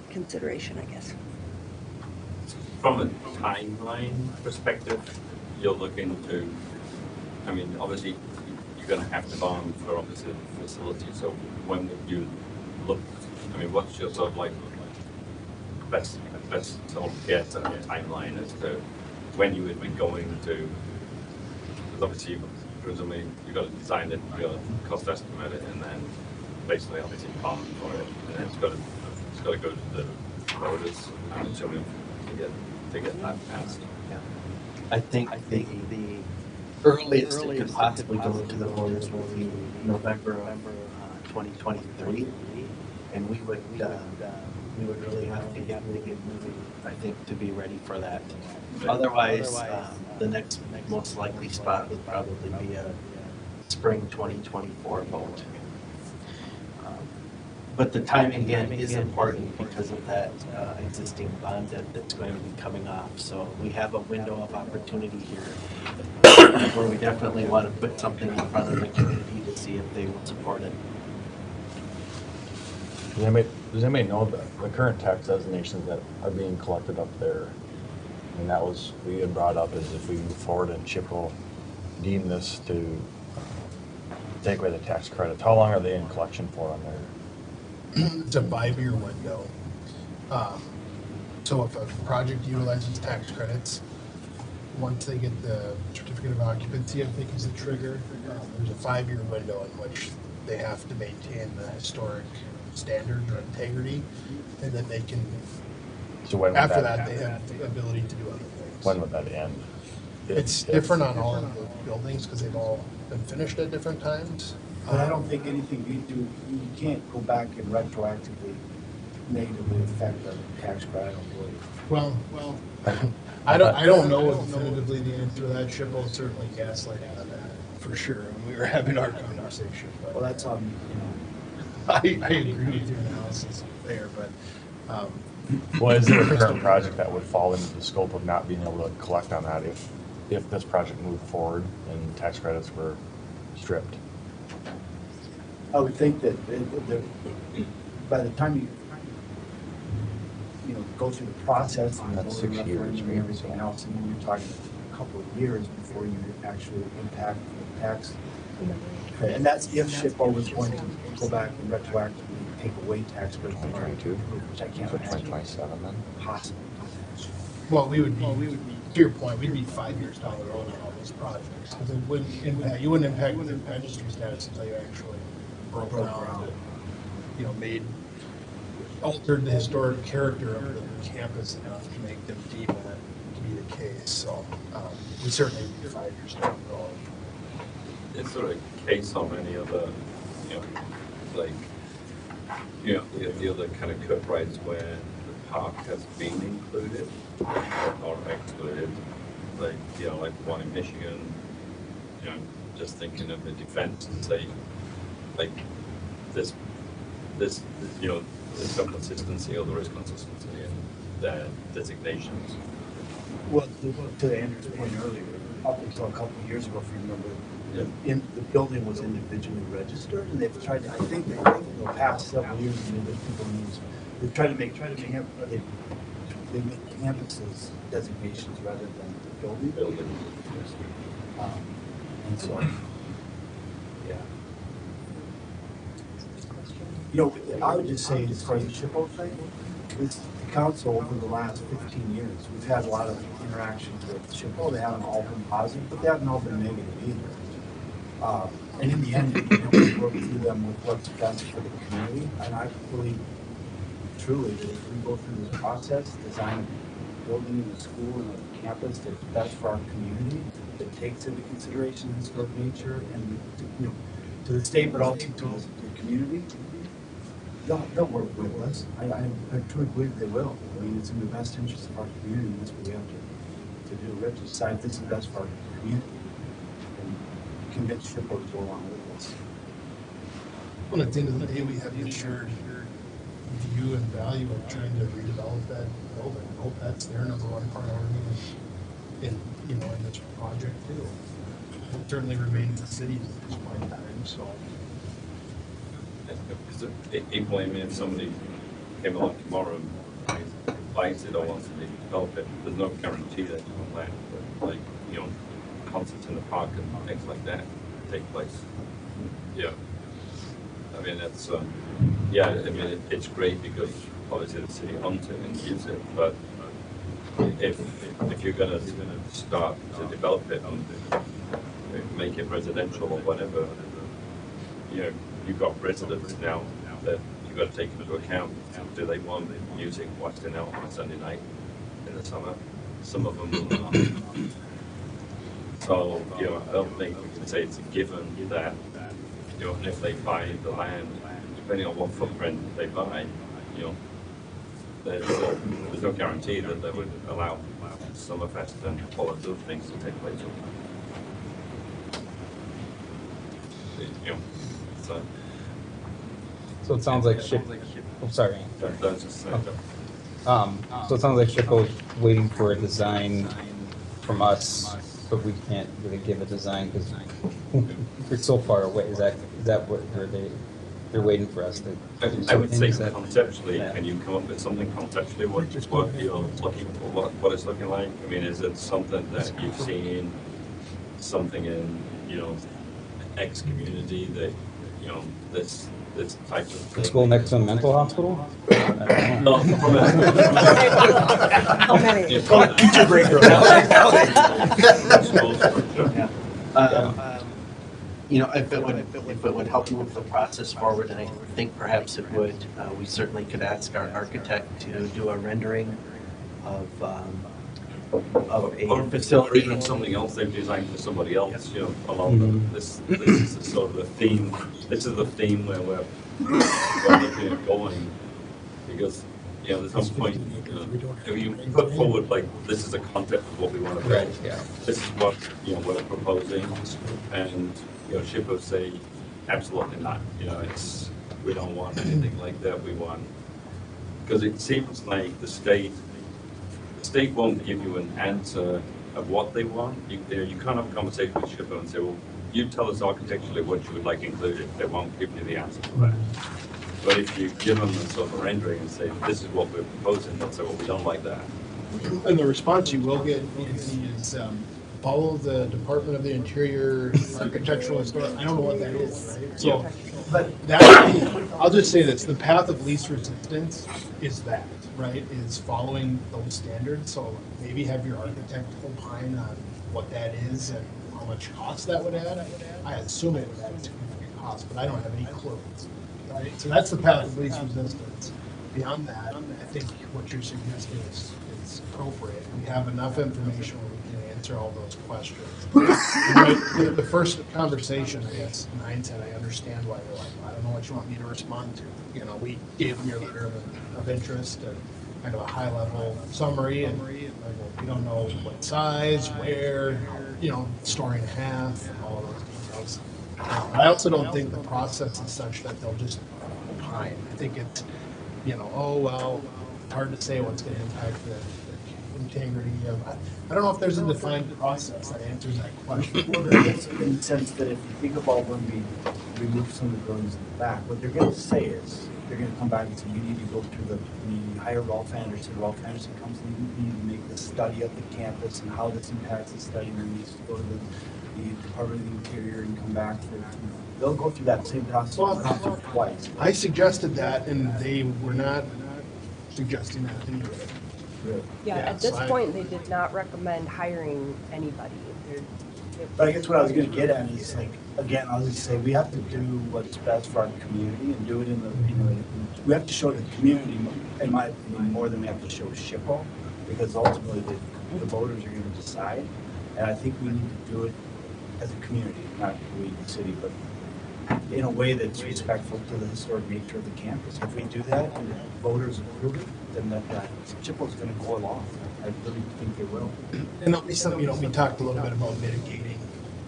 Speaker 7: consideration, I guess.
Speaker 3: From a timeline perspective, you're looking to, I mean, obviously, gonna have to bond for obviously the facility, so when would you look, I mean, what's your sort of like best sort of guess at a timeline as to when you would be going to, because obviously presumably you've got to design it, you've got to cost estimate it, and then basically obviously bond for it, and then it's got to go to the voters, I'm assuming, to get that passed.
Speaker 5: I think the earliest it could possibly go to the voters would be November of 2023. And we would really have to get moving, I think, to be ready for that. Otherwise, the next most likely spot would probably be a spring 2024 vote. But the timing again is important because of that existing bond debt that's going to be coming off. So we have a window of opportunity here where we definitely want to put something in front of the community to see if they will support it.
Speaker 11: Does anybody know the current tax designations that are being collected up there? And that was, we had brought up is if we move forward and CHIP will deem this to take away the tax credits, how long are they in collection for on there?
Speaker 1: It's a 5-year window. So if a project utilizes tax credits, once they get the certificate of occupancy, I think is the trigger, there's a 5-year window in which they have to maintain the historic standards or integrity, and then they can,
Speaker 11: So when would
Speaker 1: after that, they have the ability to do other things.
Speaker 11: When would that end?
Speaker 1: It's different on all of the buildings because they've all been finished at different times.
Speaker 4: But I don't think anything you do, you can't go back and retroactively negatively affect the tax credit, I don't believe.
Speaker 1: Well, I don't know definitively the answer to that. Chip will certainly gaslight on that for sure. And we were having our conversation, but
Speaker 4: Well, that's on,
Speaker 1: I agree with your analysis there, but
Speaker 11: Well, is there a current project that would fall into the scope of not being able to collect on that if this project moved forward and tax credits were stripped?
Speaker 4: I would think that by the time you know, go through the process and
Speaker 11: That's
Speaker 4: voter
Speaker 11: 6 years,
Speaker 4: referendum
Speaker 11: right?
Speaker 4: and everything else, and then you're talking a couple of years before you actually impact the tax. And that's if SHPO was going to go back and retroactively take away tax credits, which I can't imagine
Speaker 11: 2027 then?
Speaker 4: possible.
Speaker 1: well, we would be, to your point, we'd be 5 years down the road on all those projects. Because it wouldn't impact, you wouldn't impact the registry status until you actually broke ground and, you know, altered the historic character of the campus enough to make them deem that to be the case. So we certainly would be 5 years down the road.
Speaker 3: Is there a case on any other, you know, like, you know, the other kind of cut rights where the park has been included or excluded? Like, you know, like one in Michigan, you know, just thinking of the defense and say, like, this, you know, there's some consistency or there is consistency in the designations.
Speaker 4: Well, to Andrew's point earlier, up until a couple of years ago, if you remember,
Speaker 3: Yeah.
Speaker 4: the building was individually registered, and they've tried to, I think in the past several years, and there's people news, they've tried to make they make campuses designations rather than the building. And so, yeah. You know, I would just say, as far as the SHPO thing, this council over the last 15 years, we've had a lot of interactions with SHPO. They haven't all been positive, but they haven't all been negative either. And in the end, you know, we work through them with what's best for the community. And I believe truly that if we go through this process, design a building and a school and a campus that's best for our community, that takes into consideration historic nature and, you know, to the state, but also to the community, they'll work with us. I truly believe they will. I mean, it's in the best interest of our community, and that's what we have to do. We have to decide this is best for our community and convince SHPO to go along with us.
Speaker 1: Well, at the end of the day, we have the shared view and value of trying to redevelop that building. I hope that's their number one priority in you know, in this project too. It certainly remains the city's at this point in time, so.
Speaker 3: Equally, I mean, if somebody came along tomorrow and buys it or wants to develop it, there's no guarantee that you won't land, but like, you know, concerts in the park and things like that. take place. Yeah. I mean, it's, yeah, I mean, it's great because obviously the city owns it and uses it, but if you're gonna start to develop it and make it residential or whatever, you know, you've got residents now that you've got to take into account. Do they want music watching out on a Sunday night in the summer? Some of them will not. So, you know, I don't think we can say it's a given that, you know, if they buy the land, depending on what footprint they buy, you know, there's no guarantee that they would allow Summerfest and all of those things to take place. You know, so
Speaker 12: So it sounds like Ship, oh, sorry.
Speaker 3: that's just saying.
Speaker 12: So it sounds like SHPO's waiting for a design from us, but we can't really give a design because we're so far away. Is that what they're waiting for us to?
Speaker 3: I would say
Speaker 12: Is that-
Speaker 3: conceptually,
Speaker 12: yeah.
Speaker 3: can you come up with something conceptually, what you're looking for, what it's looking like? I mean, is it something that you've seen, something in, you know, X community that, you know, this type of thing?
Speaker 12: School next to a mental hospital? I don't know.
Speaker 3: No,
Speaker 7: How many?
Speaker 4: Teacher break room.
Speaker 5: You know, if it would help move the process forward, and I think perhaps it would, we certainly could ask our architect to do a rendering of
Speaker 3: Or
Speaker 5: a facility.
Speaker 3: even something else they've designed for somebody else, you know, along this is the sort of the theme, this is the theme where we're looking at going, because, you know, there's no point, if you put forward, like, this is a concept of what we want to build.
Speaker 12: Right, yeah.
Speaker 3: This is what, you know, we're proposing, and, you know, SHPO say, absolutely not, you know, we don't want anything like that, we want, because it seems like the state won't give you an answer of what they want. You can't have a conversation with SHPO and say, well, you tell us architecturally what you would like included. They won't give you the answer to that. But if you give them a sort of a rendering and say, this is what we're proposing, they'll say, well, we don't like that.
Speaker 1: And the response you will get, Anthony, is follow the Department of the Interior Architectural Historic. I don't know what that is, right? So, but that, I'll just say this, the path of least resistance is that, right? Is following those standards. So maybe have your architect opine on what that is and how much cost that would add. I assume it would add significant cost, but I don't have any clue. Right? So that's the path of least resistance. Beyond that, I think what you're suggesting is appropriate. We have enough information where we can answer all those questions. And the first conversation, I guess, in hindsight, I understand why they're like, I don't know what you want me to respond to. You know, we gave them your letter of interest and kind of a high-level summary, and we don't know what size, where, you know, story and a half, and all of those details. I also don't think the process is such that they'll just opine. I think it's, you know, oh, well, it's hard to say what's going to impact the integrity of, I don't know if there's a defined process that answers that question.
Speaker 4: Well, there is in the sense that if you think about when we remove some of the buildings in the back, what they're gonna say is, they're gonna come back and say, you need to go through we hire Rolf Anderson. Rolf Anderson comes in, you need to make the study of the campus and how this impacts the study, and then needs to go to the Department of the Interior and come back they'll go through that same process twice.
Speaker 1: I suggested that, and they were not suggesting that anyway.
Speaker 4: Really.
Speaker 6: Yeah,
Speaker 1: Yeah,
Speaker 6: at this
Speaker 1: so I-
Speaker 6: point, they did not recommend hiring anybody.
Speaker 4: But I guess what I was gonna get at is like, again, I was gonna say, we have to do what's best for our community and do it in the, you know, we have to show the community, in my opinion, more than we have to show SHPO, because ultimately the voters are gonna decide. And I think we need to do it as a community, not we, the city, but in a way that's respectful to the historic nature of the campus. If we do that and the voters approve it, then that SHPO's gonna go along. I really think they will.
Speaker 1: And that'll be something, you know, we talked a little bit about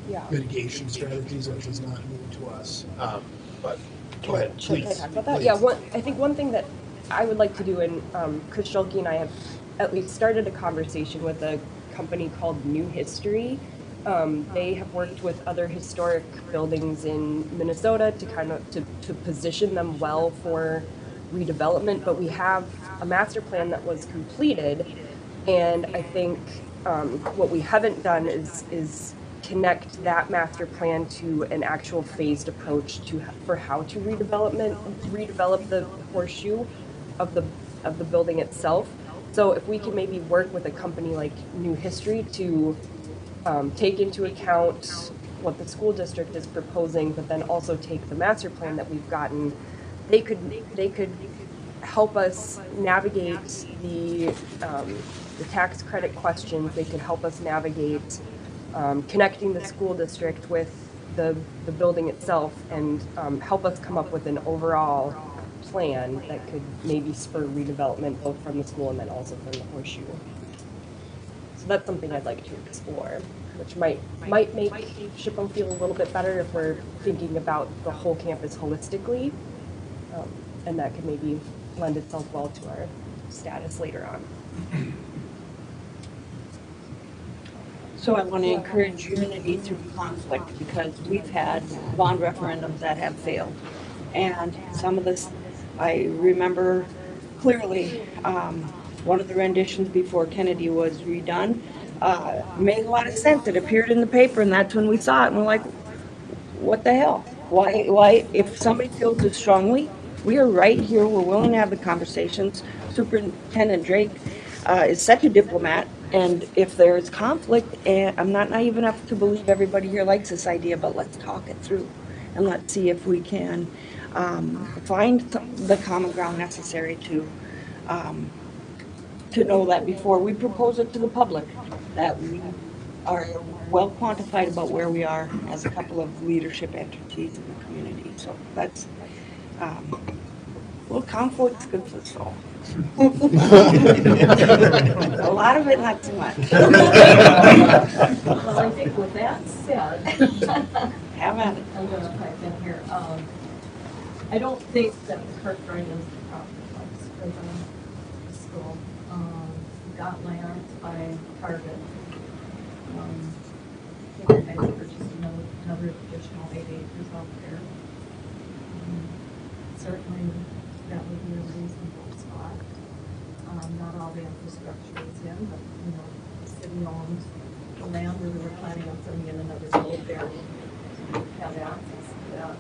Speaker 6: Yeah.
Speaker 1: mitigation strategies, which is not new to us. But go ahead,
Speaker 6: Can I
Speaker 1: please.
Speaker 6: talk about that?
Speaker 1: Please.
Speaker 6: Yeah, I think one thing that I would like to do, and Chris Schulke and I have at least started a conversation with a company called New History. They have worked with other historic buildings in Minnesota to kind of to position them well for redevelopment, but we have a master plan that was completed, and I think what we haven't done is connect that master plan to an actual phased approach for how to redevelop the horseshoe of the building itself. So if we can maybe work with a company like New History to take into account what the school district is proposing, but then also take the master plan that we've gotten, they could help us navigate the tax credit questions. They could help us navigate connecting the school district with the building itself, and help us come up with an overall plan that could maybe spur redevelopment both from the school and then also from the horseshoe. So that's something I'd like to explore, which might make SHPO feel a little bit better if we're thinking about the whole campus holistically, and that could maybe lend itself well to our status later on.
Speaker 7: So I want to encourage unity through conflict, because we've had bond referendums that have failed. And some of this, I remember clearly, one of the renditions before Kennedy was redone, made a lot of sense. It appeared in the paper, and that's when we saw it, and we're like, what the hell? Why, if somebody feels it strongly, we are right here, we're willing to have the conversations. Superintendent Drake is such a diplomat, and if there's conflict, and I'm not naive enough to believe everybody here likes this idea, but let's talk it through, and let's see if we can find the common ground necessary to know that before we propose it to the public, that we are well quantified about where we are as a couple of leadership entities in the community. So that's, well, conflict's good for the soul. A lot of it, not too much.
Speaker 13: Well, I think with that said,
Speaker 7: Have at it.
Speaker 13: I'm gonna pipe in here. I don't think that the Kirkbride is the proper place for the school. We got land by Target. I think I purchased another additional 8 acres out there. Certainly, that would be a reasonable spot. Not all the infrastructure is in, but, the city owns the land where we were planning on putting in another road there. Have access to that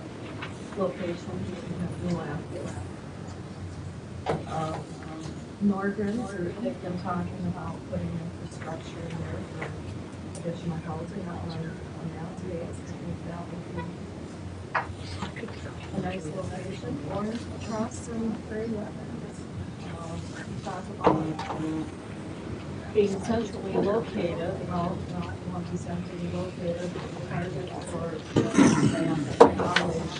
Speaker 13: location, we have no access. Norgren's, they've been talking about putting infrastructure in there for additional housing on that space. I think that would be a nice location, or across from Prairie Wetlands. We talk about being centrally located, well, not want to be centrally located, but target for land knowledge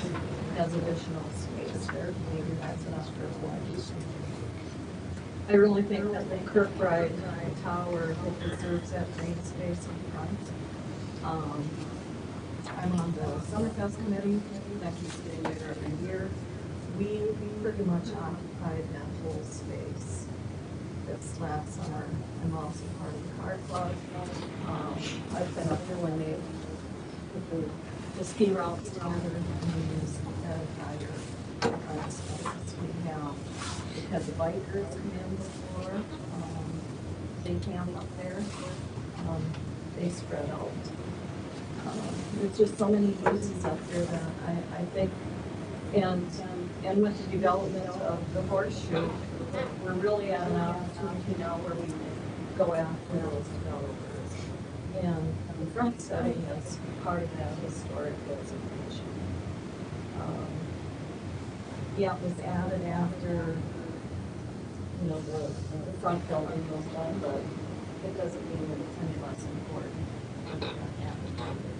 Speaker 13: has additional space there. Maybe that's enough for one. I really think that the Kirkbride Tower deserves that green space in front. I'm on the Summerfest committee, Becky's getting there every year. We pretty much occupied that whole space this last summer. I'm also part of the car club. I've been up here when they put the ski routes together, and we use that entire space we have. Because the bikers come in before, they camp up there, they spread out. There's just so many uses up there that I think, and with the development of the horseshoe, we're really at an opportunity now where we go after those developers. And the front setting is part of that historic designation. Yeah, it was added after, the front building was done, but it doesn't mean that it's any less important.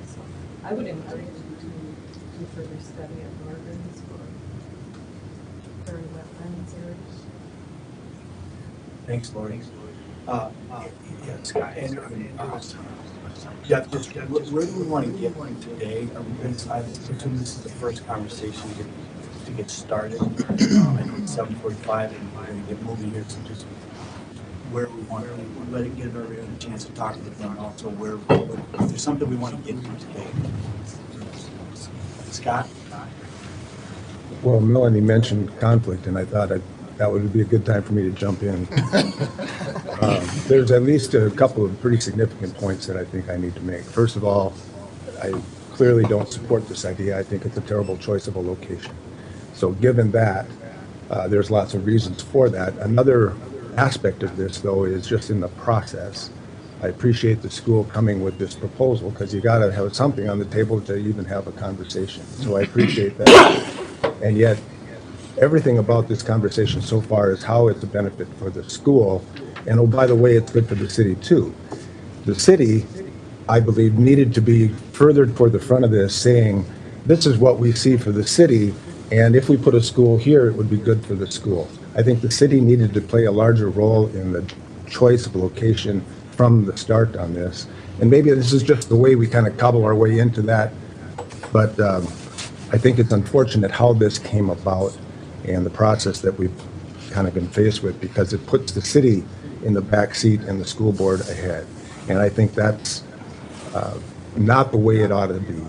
Speaker 13: So I would encourage you to do further study of Norgren's for Prairie Wetlands areas.
Speaker 4: Thanks, Lori. Yeah, Scott, and, yeah, just, where do we want to get today? Are we going to, I assume this is the first conversation to get started. I know it's 7:45 and we're going to get moving here, so just where we want to let it give everyone a chance to talk with them, also where, if there's something we want to get to today. Scott?
Speaker 14: Well, Melanie mentioned conflict, and I thought that would be a good time for me to jump in. There's at least a couple of pretty significant points that I think I need to make. First of all, I clearly don't support this idea. I think it's a terrible choice of a location. So given that, there's lots of reasons for that. Another aspect of this, though, is just in the process. I appreciate the school coming with this proposal because you got to have something on the table to even have a conversation. So I appreciate that. And yet, everything about this conversation so far is how it's a benefit for the school. And oh, by the way, it's good for the city too. The city, I believe, needed to be further toward the front of this, saying, this is what we see for the city, and if we put a school here, it would be good for the school. I think the city needed to play a larger role in the choice of location from the start on this. And maybe this is just the way we kind of cobble our way into that, but I think it's unfortunate how this came about and the process that we've kind of been faced with, because it puts the city in the back seat and the school board ahead. And I think that's not the way it ought to be.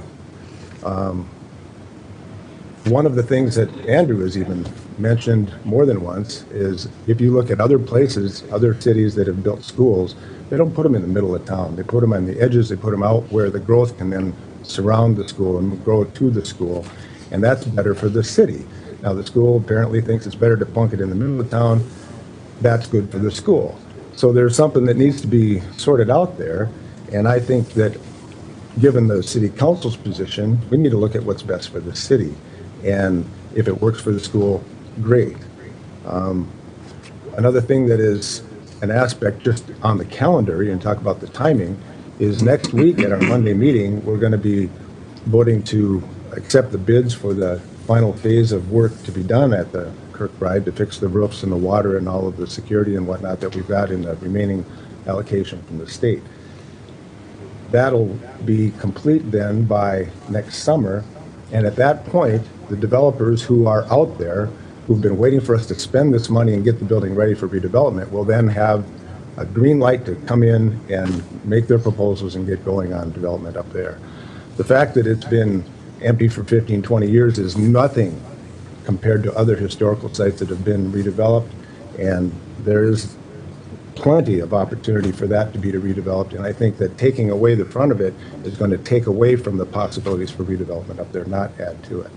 Speaker 14: One of the things that Andrew has even mentioned more than once is if you look at other places, other cities that have built schools, they don't put them in the middle of town. They put them on the edges, they put them out where the growth can then surround the school and grow to the school. And that's better for the city. Now, the school apparently thinks it's better to plunk it in the middle of town. That's good for the school. So there's something that needs to be sorted out there. And I think that given the city council's position, we need to look at what's best for the city. And if it works for the school, great. Another thing that is an aspect just on the calendar, you can talk about the timing, is next week at our Monday meeting, we're going to be voting to accept the bids for the final phase of work to be done at the Kirkbride to fix the roofs and the water and all of the security and whatnot that we've got in the remaining allocation from the state. That'll be complete then by next summer. And at that point, the developers who are out there, who've been waiting for us to spend this money and get the building ready for redevelopment, will then have a green light to come in and make their proposals and get going on development up there. The fact that it's been empty for 15, 20 years is nothing compared to other historical sites that have been redeveloped, and there is plenty of opportunity for that to be redeveloped, and I think that taking away the front of it is going to take away from the possibilities for redevelopment up there, not add to it.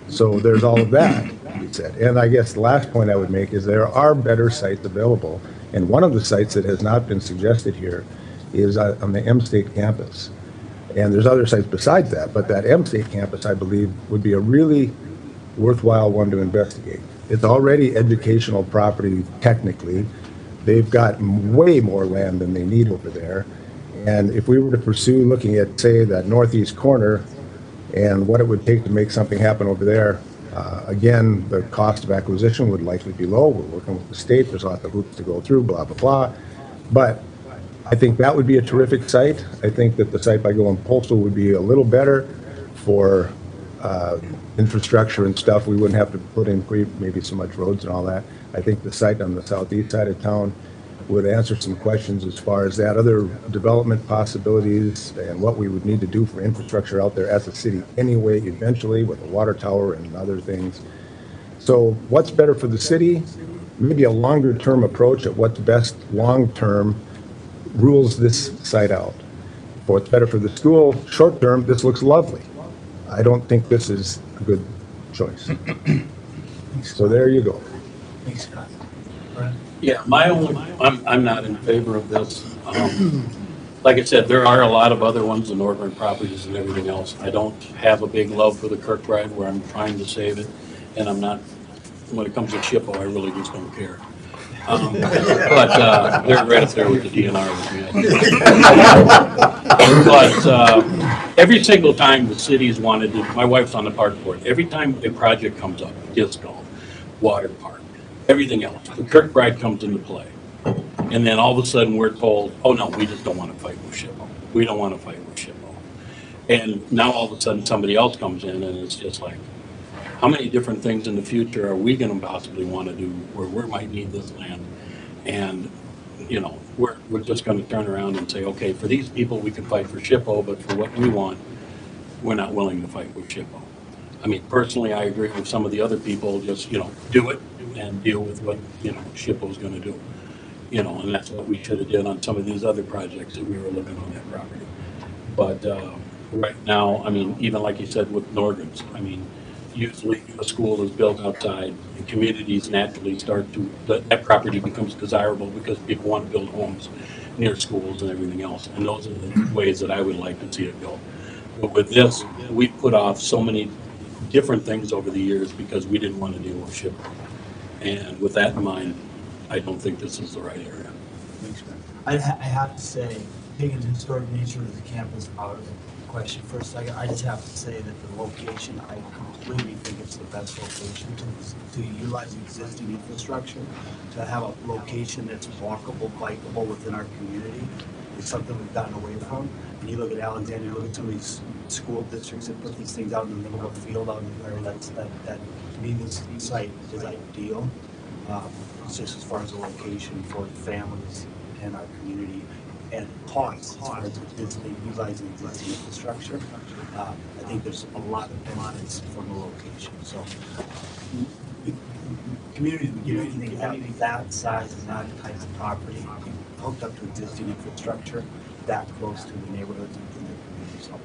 Speaker 14: So there's all of that to be said. And I guess the last point I would make is there are better sites available, and one of the sites that has not been suggested here is on the M-State campus. And there's other sites besides that, but that M-State campus, I believe, would be a really worthwhile one to investigate. It's already educational property technically. They've got way more land than they need over there. And if we were to pursue looking at, say, that northeast corner and what it would take to make something happen over there, again, the cost of acquisition would likely be low. We're working with the state. There's lots of hoops to go through, blah, blah, blah. But I think that would be a terrific site. I think that the site by going postal would be a little better for infrastructure and stuff. We wouldn't have to put in maybe so much roads and all that. I think the site on the southeast side of town would answer some questions as far as that other development possibilities and what we would need to do for infrastructure out there as a city anyway, eventually with a water tower and other things. So what's better for the city? Maybe a longer term approach at what's best long term rules this site out. For what's better for the school, short term, this looks lovely. I don't think this is a good choice. So there you go.
Speaker 4: Thanks, Scott.
Speaker 10: Yeah, I'm not in favor of this. Like I said, there are a lot of other ones, the Northern properties and everything else. I don't have a big love for the Kirkbride where I'm trying to save it, and I'm not, when it comes to SHPO, I really just don't care. But they're right up there with the DNR with me. But every single time the city's wanted to, my wife's on the park board, every time a project comes up, disco, water park, everything else, the Kirkbride comes into play. And then all of a sudden we're told, oh no, we just don't want to fight with SHPO. We don't want to fight with SHPO. And now all of a sudden somebody else comes in and it's just like, how many different things in the future are we going to possibly want to do where we might need this land? And, you know, we're just going to turn around and say, okay, for these people we can fight for SHPO, but for what we want, we're not willing to fight with SHPO. I mean, personally, I agree with some of the other people, just, you know, do it and deal with what, you know, SHPO is going to do. You know, and that's what we should have did on some of these other projects that we were looking on that property. But right now, I mean, even like you said with Norgans, I mean, usually a school is built outside, and communities naturally start to, that property becomes desirable because people want to build homes near schools and everything else, and those are the ways that I would like to see it go. But with this, we put off so many different things over the years because we didn't want to deal with SHPO. And with that in mind, I don't think this is the right area.
Speaker 4: I have to say, taking the historic nature of the campus out of the question for a second, I just have to say that the location, I completely think it's the best location to utilize existing infrastructure, to have a location that's walkable, bikeable within our community. It's something we've gotten away from. And you look at Alexandria, you look at some of these school districts that put these things out in the middle of a field out in there, that to me, this site is ideal. It's just as far as the location for families and our community and costs as far as utilizing existing infrastructure. I think there's a lot of benefits from the location. So communities would get anything that size and that type of property hooked up to existing infrastructure that close to the neighborhoods and the community. So,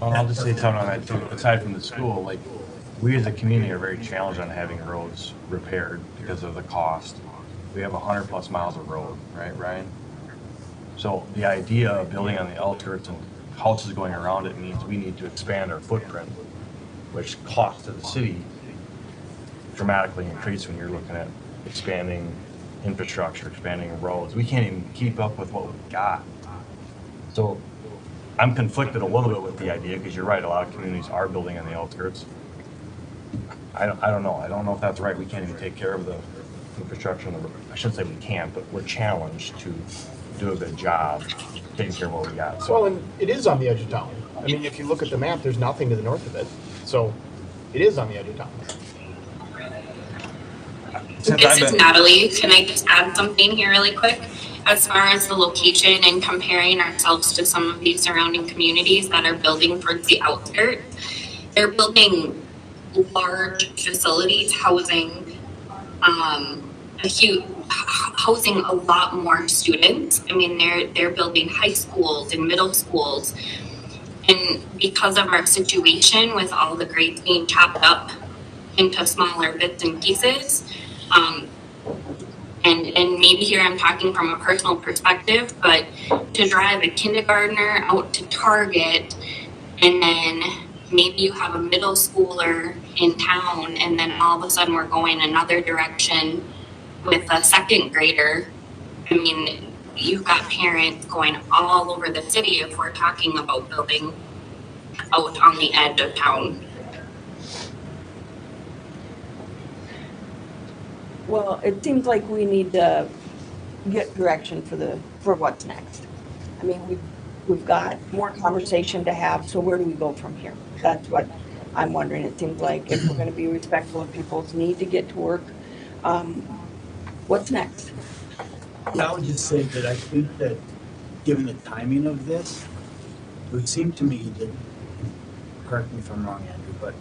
Speaker 11: Well, I'll just say something on that too. Aside from the school, like, we as a community are very challenged on having roads repaired because of the cost. We have 100+ miles of road, right, Ryan? So the idea of building on the outskirts and houses going around it means we need to expand our footprint, which costs to the city dramatically increase when you're looking at expanding infrastructure, expanding roads. We can't even keep up with what we've got. So I'm conflicted a little bit with the idea, because you're right, a lot of communities are building on the outskirts. I don't know. I don't know if that's right. We can't even take care of the infrastructure. I shouldn't say we can't, but we're challenged to do a good job taking care of what we got. So,
Speaker 8: Well, and it is on the edge of town. I mean, if you look at the map, there's nothing to the north of it. So it is on the edge of town.
Speaker 15: This is Natalie. Can I just add something here really quick? As far as the location and comparing ourselves to some of these surrounding communities that are building towards the outskirts, they're building large facilities housing housing a lot more students. I mean, they're building high schools and middle schools, and because of our situation with all the grades being chopped up into smaller bits and pieces, and maybe here I'm talking from a personal perspective, but to drive a kindergartner out to Target, and then maybe you have a middle schooler in town, and then all of a sudden we're going another direction with a second grader. I mean, you've got parents going all over the city if we're talking about building out on the edge of town.
Speaker 7: Well, it seems like we need to get direction for what's next. I mean, we've got more conversation to have, so where do we go from here? That's what I'm wondering. It seems like if we're gonna be respectful of people's need to get to work, what's next?
Speaker 4: I would just say that I think that, given the timing of this, it would seem to me that, correct me if I'm wrong, Andrew, but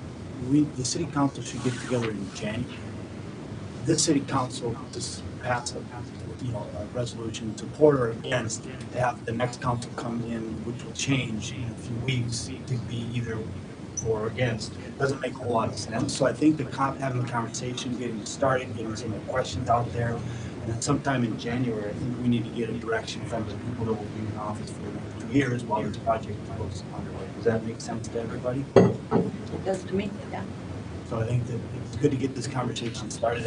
Speaker 4: the city council should get together in January. This city council just pass a resolution, support or against, to have the next council come in, which will change in a few weeks to be either for or against. Doesn't make a whole lot of sense. So I think having the conversation, getting started, getting some questions out there, and then sometime in January, I think we need to get a direction from the people that will be in office for the next 2 years while this project goes underway. Does that make sense to everybody?
Speaker 7: It does to me, yeah.
Speaker 4: So I think that it's good to get this conversation started.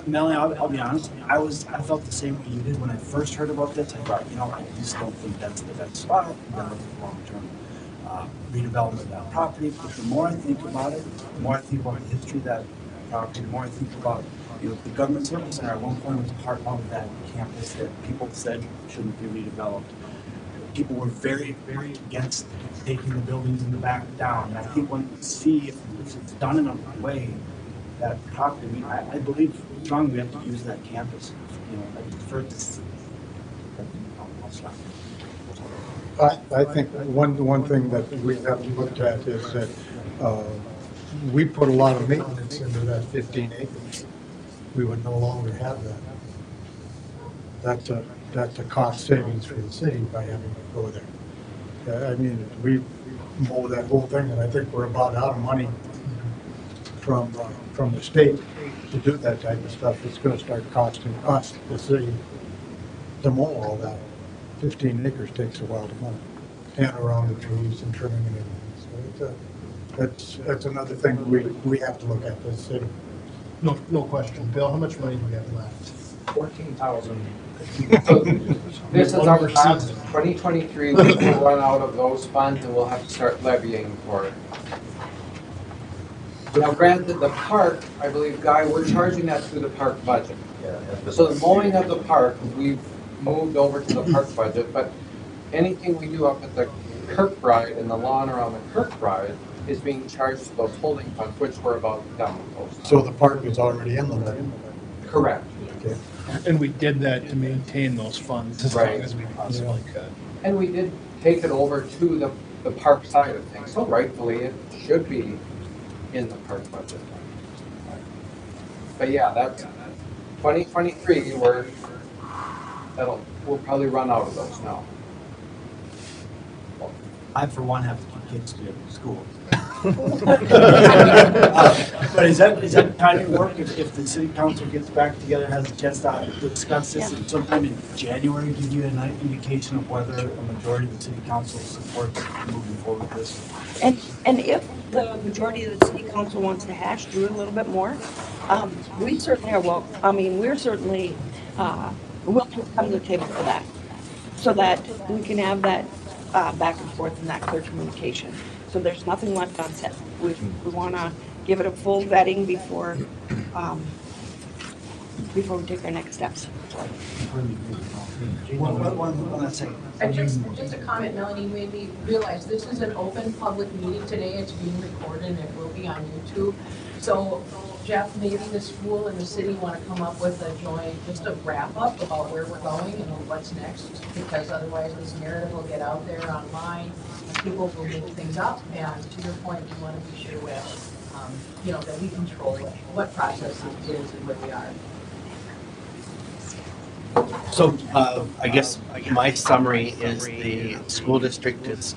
Speaker 4: Melanie, I'll be honest, I felt the same way you did when I first heard about this. I thought, I just don't think that's the best spot. Long-term redevelopment of that property. But the more I think about it, the more I think about the history of that property, the more I think about, the government service center at one point was part of that campus that people said shouldn't be redeveloped. People were very, very against taking the buildings in the back down. And I think when you see if it's done in a way, that property, I believe strongly we have to use that campus. I prefer to. I'll stop.
Speaker 16: I think one thing that we have to look at is that we put a lot of maintenance into that 15 acres. We would no longer have that. That's a cost savings for the city by having to go there. I mean, we mow that whole thing, and I think we're about out of money from the state to do that type of stuff. It's gonna start costing us, the city, to mow all that. 15 acres takes a while to mow, and around the trees and trimming and everything. So that's another thing we have to look at, the city.
Speaker 1: No question. Bill, how much money do we have left?
Speaker 17: 14,000. So this is our last, 2023, we will run out of those funds and we'll have to start levying for it. Now granted, the park, I believe, Guy, we're charging that through the park budget. So the mowing of the park, we've moved over to the park budget, but anything we do up at the Kirkbride and the lawn around the Kirkbride is being charged to those holding funds, which we're about done with those.
Speaker 16: So the park is already in the levy.
Speaker 17: Correct.
Speaker 16: Okay.
Speaker 1: And we did that to maintain those funds as long
Speaker 17: Right.
Speaker 1: as we possibly could.
Speaker 17: And we did take it over to the park side of things, so rightfully it should be in the park budget. But yeah, that's 2023, we'll probably run out of those now.
Speaker 4: I, for one, have to keep kids to school. But is that timing work if the city council gets back together and has a chance to discuss this and sometime in January, give you an indication of whether a majority of the city council supports moving forward with this?
Speaker 7: And if the majority of the city council wants to hash through it a little bit more, we certainly are we're certainly, willing to come to the table for that. So that we can have that, back and forth and that clear communication. So there's nothing left unsaid. We wanna give it a full vetting before we take our next steps.
Speaker 4: One last thing.
Speaker 18: And just a comment, Melanie, you made me realize this is an open public meeting today. It's being recorded and it will be on YouTube. So Jeff, maybe the school and the city want to come up with a joint, just a wrap up about where we're going and what's next, because otherwise this narrative will get out there online. People will make things up, and to your point, we want to be sure with, that we control what process it is and where we are.
Speaker 5: So I guess my summary is the school district is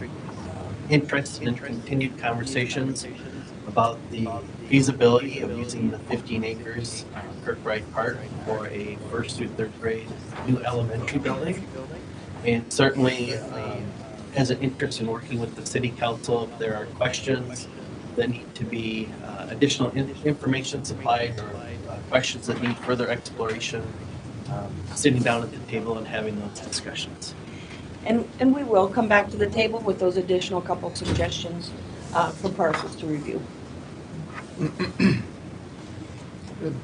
Speaker 5: interested in continued conversations about the feasibility of using the 15 acres Kirkbride Park for a first through third grade new elementary building. And certainly has an interest in working with the city council if there are questions that need to be additional information supplied or questions that need further exploration. Sitting down at the table and having those discussions.
Speaker 7: And we will come back to the table with those additional couple suggestions for parcels to review.
Speaker 1: Good.